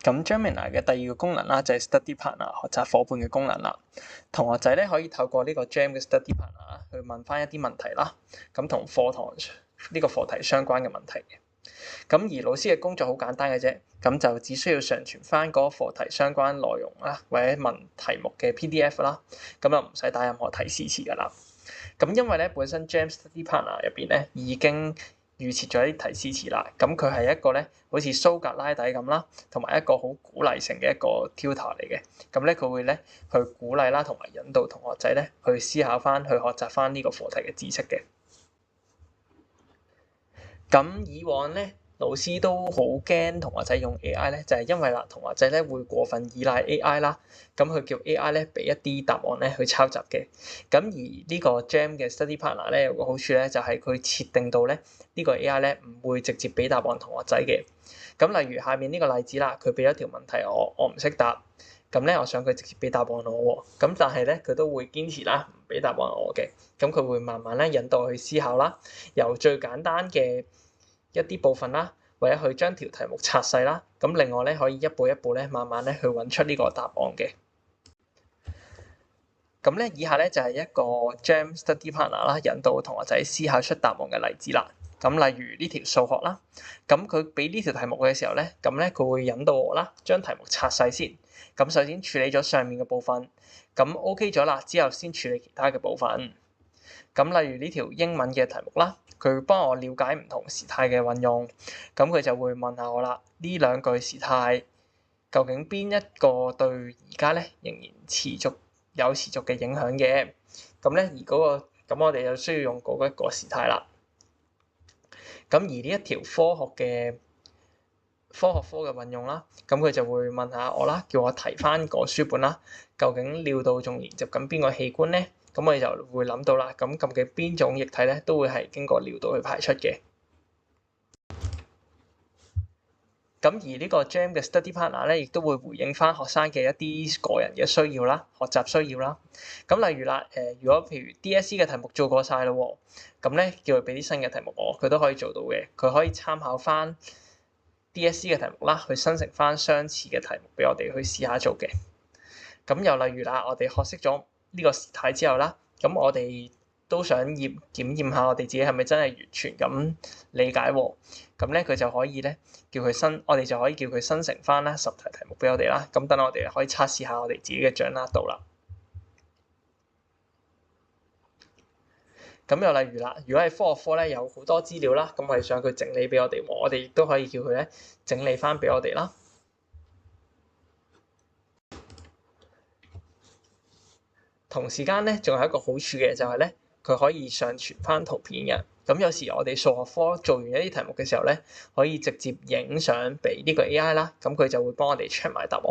咁 Gemini 嘅第二個功能啦，就係 Study Partner 學習夥伴嘅功能啦。同學仔咧可以透過呢個 Gem 嘅 Study Partner 去問翻一啲問題啦，咁同課堂呢個課題相關嘅問題嘅。咁而老師嘅工作好簡單嘅啫，咁就只需要上傳翻嗰個課題相關內容啦，或者問題目嘅 PDF 啦，咁就唔使打任何提示詞噶啦。咁因為咧本身 Gem Study Partner 入邊咧已經預設咗啲提示詞啦，咁佢係一個咧好似蘇格拉底咁啦，同埋一個好鼓勵性嘅一個 tutor 嚟嘅。咁咧佢會咧去鼓勵啦，同埋引導同學仔咧去思考翻、去學習翻呢個課題嘅知識嘅。咁以往咧，老師都好驚同學仔用 AI 咧，就係因為啦，同學仔咧會過分依賴 AI 啦，咁佢叫 AI 咧俾一啲答案咧去抄襲嘅。咁而呢個 Gem 嘅 Study Partner 咧有個好處咧，就係佢設定到咧呢個 AI 咧唔會直接俾答案同學仔嘅。咁例如下面呢個例子啦，佢俾咗條問題我唔識答，咁咧我想佢直接俾答案我喎，咁但係咧佢都會堅持啦，唔俾答案我嘅。咁佢會慢慢咧引導去思考啦，由最簡單嘅一啲部分啦，或者去將條題目拆細啦，咁另外咧可以一步一步咧慢慢咧去揾出呢個答案嘅。咁咧以下咧就係一個 Gem Study Partner 啦，引導同學仔思考出答案嘅例子啦。咁例如呢條數學啦，咁佢俾呢條題目嘅時候咧，咁咧佢會引導我啦，將題目拆細先。咁首先處理咗上面嘅部分，咁 OK 咗啦，之後先處理其他嘅部分。咁例如呢條英文嘅題目啦，佢會幫我了解唔同時態嘅運用，咁佢就會問下我啦，呢兩句時態究竟邊一個對而家咧仍然有持續嘅影響嘅？咁咧而咁我哋就需要用嗰一個時態啦。咁而呢一條科學科嘅運用啦，咁佢就會問下我啦，叫我提翻個書本啦，究竟尿道仲連接緊邊個器官咧？咁我哋就會諗到啦，咁究竟邊種液體咧都會係經過尿道去排出嘅。咁而呢個 Gem 嘅 Study Partner 咧，亦都會回應翻學生嘅一啲個人嘅需要啦、學習需要啦。咁例如啦，如果譬如 DSE 嘅題目做過晒啦喎，咁咧叫佢俾啲新嘅題目我，佢都可以做到嘅。佢可以參考翻 DSE 嘅題目啦，去生成翻相似嘅題目俾我哋去試下做嘅。咁又例如啦，我哋學識咗呢個時態之後啦，咁我哋都想檢驗下我哋自己係咪真係完全咁理解喎。咁咧佢就可以咧我哋就可以叫佢生成翻啦10題題目俾我哋啦。咁等我哋可以測試下我哋自己嘅掌握度啦。咁又例如啦，如果係科學科咧有好多資料啦，咁我哋想佢整理俾我哋，我哋亦都可以叫佢咧整理翻俾我哋啦。同時間咧，仲有一個好處嘅就係咧，佢可以上傳翻圖片嘅。咁有時我哋數學科做完一啲題目嘅時候咧，可以直接影相俾呢個 AI 啦，咁佢就會幫我哋 check 埋答案，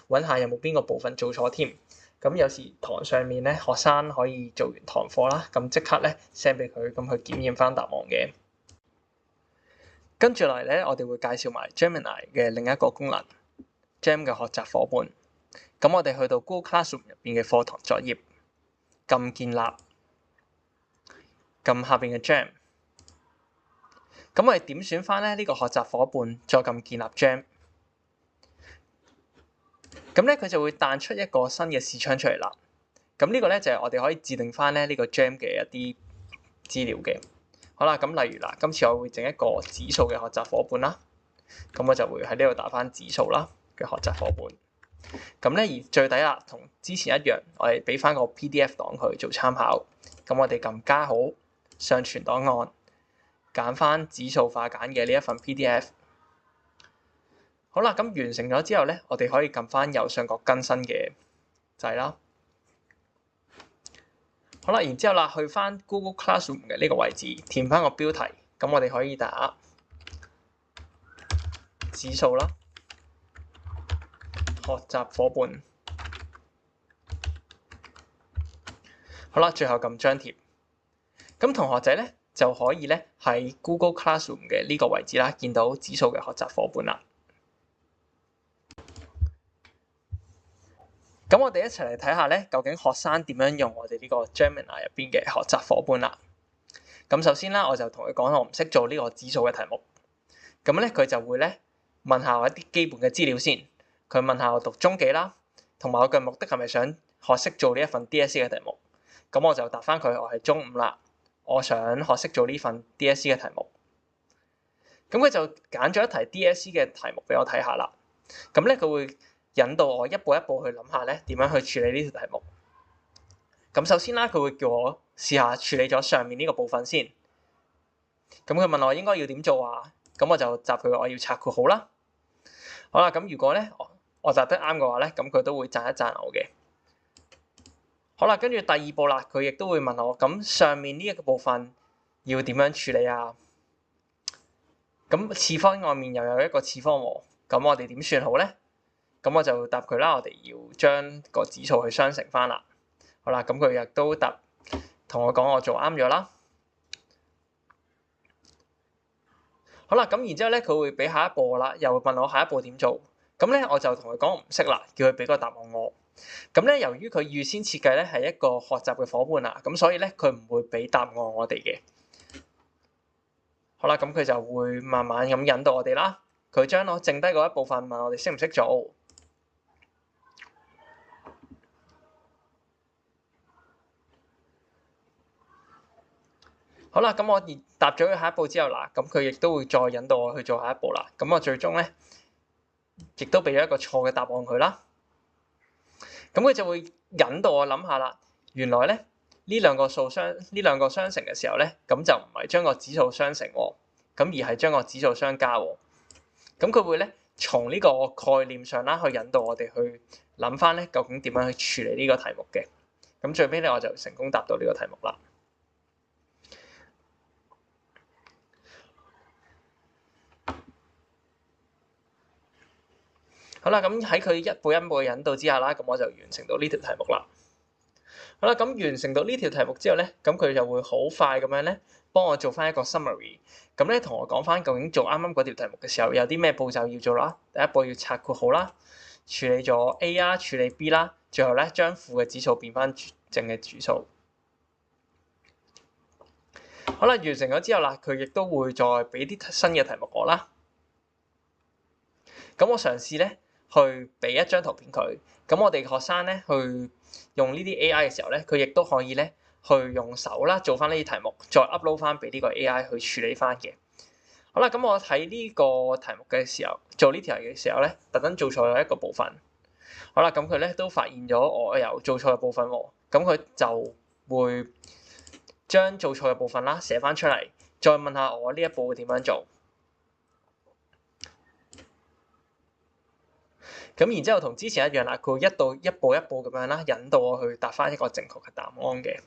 揾下有冇邊個部分做錯添。咁有時堂上面咧，學生可以做完堂課啦，咁即刻咧 send 俾佢，咁去檢驗翻答案嘅。跟住落嚟咧，我哋會介紹埋 Gemini 嘅另一個功能 ，Gem 嘅學習夥伴。咁我哋去到 Google Classroom 入邊嘅課堂作業，撳建立，撳下邊嘅 Gem。咁我哋點選翻咧呢個學習夥伴，再撳建立 Gem。咁咧佢就會彈出一個新嘅視窗出嚟啦。咁呢個咧就係我哋可以自定翻咧呢個 Gem 嘅一啲資料嘅。好啦，咁例如啦，今次我會整一個指數嘅學習夥伴啦。咁我就會喺呢度打翻指數啦嘅學習夥伴。咁咧而最底啦，同之前一樣，我哋俾翻個 PDF 檔佢做參考。咁我哋撳加號，上傳檔案，揀翻指數化簡嘅呢一份 PDF。好啦，咁完成咗之後咧，我哋可以撳翻右上角更新嘅掣啦。好啦，然之後啦，去翻 Google Classroom 嘅呢個位置，填翻個標題。咁我哋可以打指數啦，學習夥伴。好啦，最後撳張貼。咁同學仔咧就可以咧喺 Google Classroom 嘅呢個位置啦，見到指數嘅學習夥伴啦。咁我哋一齊嚟睇下咧，究竟學生點樣用我哋呢個 Gemini 入邊嘅學習夥伴啦。咁首先啦，我就同佢講我唔識做呢個指數嘅題目。咁咧佢就會咧問下我一啲基本嘅資料先。佢問下我讀中幾啦，同埋我嘅目的係咪想學識做呢一份 DSE 嘅題目？咁我就答翻佢，我係中五啦，我想學識做呢份 DSE 嘅題目。咁佢就揀咗一題 DSE 嘅題目俾我睇下啦。咁咧佢會引導我一步一步去諗下咧點樣去處理呢條題目。咁首先啦，佢會叫我試下處理咗上面呢個部分先。咁佢問我應該要點做啊？咁我就答佢我要拆括號啦。好啦，咁如果咧我答得啱嘅話咧，咁佢都會讚一讚我嘅。好啦，跟住第二步啦，佢亦都會問我咁上面呢一個部分要點樣處理啊？咁次方外面又有一個次方喎，咁我哋點算好咧？咁我就答佢啦，我哋要將個指數去相乘翻啦。好啦，咁佢亦都同我講我做啱咗啦。好啦，咁然之後咧，佢會俾下一步我啦，又問我下一步點做。咁咧我就同佢講我唔識啦，叫佢俾個答案我。咁咧由於佢預先設計咧係一個學習嘅夥伴啊，咁所以咧佢唔會俾答案我哋嘅。好啦，咁佢就會慢慢咁引導我哋啦。佢將我剩低嗰一部分問我哋識唔識做。好啦，咁我答咗佢下一步之後啦，咁佢亦都會再引導我去做下一步啦。咁我最終咧，亦都俾咗一個錯嘅答案佢啦。咁佢就會引導我諗下啦。原來咧呢兩個相乘嘅時候咧，咁就唔係將個指數相乘喎，咁而係將個指數相加喎。咁佢會咧從呢個概念上啦，去引導我哋去諗翻咧，究竟點樣去處理呢個題目嘅。咁最尾咧我就成功答到呢個題目啦。好啦，咁喺佢一步一步嘅引導之下啦，咁我就完成到呢條題目啦。好啦，咁完成到呢條題目之後咧，咁佢就會好快咁樣咧幫我做翻一個 summary。咁咧同我講翻究竟做啱啱嗰條題目嘅時候有啲咩步驟要做啦。第一步要拆括號啦，處理咗 A 啦，處理 B 啦，最後咧將負嘅指數變翻正嘅指數。好啦，完成咗之後啦，佢亦都會再俾啲新嘅題目我啦。咁我嘗試咧去俾一張圖片佢。咁我哋學生咧去用呢啲 AI 嘅時候咧，佢亦都可以咧去用手啦做翻呢啲題目，再 upload 翻俾呢個 AI 去處理翻嘅。好啦，咁我睇呢個題目嘅時候，做呢條題嘅時候咧，特登做錯咗一個部分。好啦，咁佢咧都發現咗我有做錯嘅部分喎，咁佢就會將做錯嘅部分啦寫翻出嚟，再問下我呢一步會點樣做。咁然之後同之前一樣啦，佢會一步一步咁樣啦，引導我去答翻一個正確嘅答案嘅。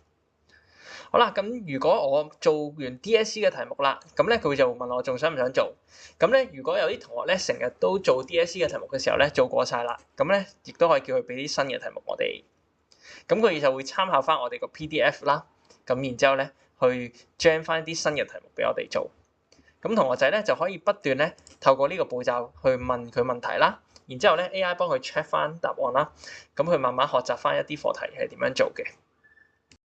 好啦，咁如果我做完 DSE 嘅題目啦，咁咧佢就問我仲想唔想做。咁咧如果有啲同學咧成日都做 DSE 嘅題目嘅時候咧做過晒啦，咁咧亦都可以叫佢俾啲新嘅題目我哋。咁佢就會參考翻我哋個 PDF 啦，咁然之後咧去 jam 翻啲新嘅題目俾我哋做。咁同學仔咧就可以不斷咧透過呢個步驟去問佢問題啦。然之後咧 AI 幫佢 check 翻答案啦，咁佢慢慢學習翻一啲課題係點樣做嘅。